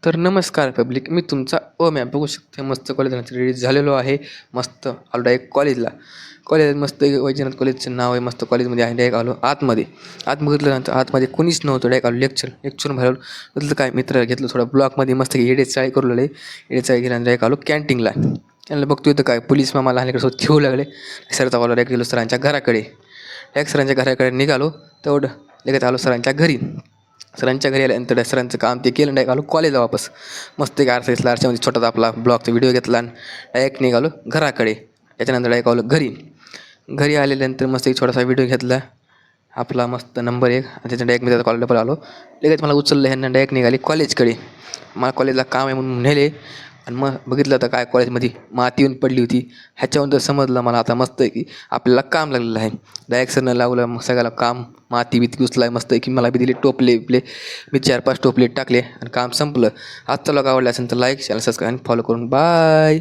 तर नमस्कार पब्लिक, मी तुमचा मॅम बघू शकते मस्त कॉलेज रेडी झालेलो आहे. मस्त आलो डायरेक्ट कॉलेजला. कॉलेज मस्त वैजनाथ कॉलेजचं नाव आहे. मस्त कॉलेजमध्ये आहे. डायरेक्ट आलो आतमध्ये. आत बघितल्यानंतर आतमध्ये कोणीच नव्हतं. डायरेक्ट आलो लेक्चरून बाहेर बघितलं काय मित्र घेतलं थोडं ब्लॉकमध्ये मस्त येडे चाळी करू लागले. येडे चाळी गेल्यानंतर डायरेक्ट आलो कॅन्टीनला. त्यांना बघतो इथं काय पोलीस मामा लहानकडे ठेवू लागले. सरचा कॉल डायरेक्ट गेलो सरांच्या घराकडे. डायरेक्ट सरांच्या घराकडे निघालो तेवढं लगेच आलो सरांच्या घरी. सरांच्या घरी आल्यानंतर सरांचं काम ते केलं. डायरेक्ट आलो कॉलेजला वापस. मस्त एक आरसा आरशामध्ये छोटासा आपला ब्लॉगचा व्हिडिओ घेतला आणि डायरेक्ट निघालो घराकडे. त्याच्यानंतर डायरेक्ट आलो घरी. घरी आल्यानंतर मस्त एक छोटासा व्हिडिओ घेतला आपला मस्त नंबर 1 आणि त्याच्या डायरेक्ट मी त्याचा कॉलेजला आलो. लगेच मला उचललं ह्यांना डायरेक्ट निघाली कॉलेजकडे. मला कॉलेजला काम आहे म्हणून नेले आणि मग बघितलं तर काय कॉलेजमध्ये माती येऊन पडली होती. ह्याच्यावरून तर समजलं मला आता मस्त आहे की आपल्याला काम लागलेलं आहे. डायरेक्ट सरनं लावलं मग सगळ्याला काम. माती बिती उचलाय मस्त आहे की मला बी दिले टोपले बिपले. मी 4-5 टोपले टाकले आणि काम संपलं. आजचा व्लॉग आवडला असेल तर लाईक, चॅनल सबस्क्राईब आणि फॉलो करून बाय.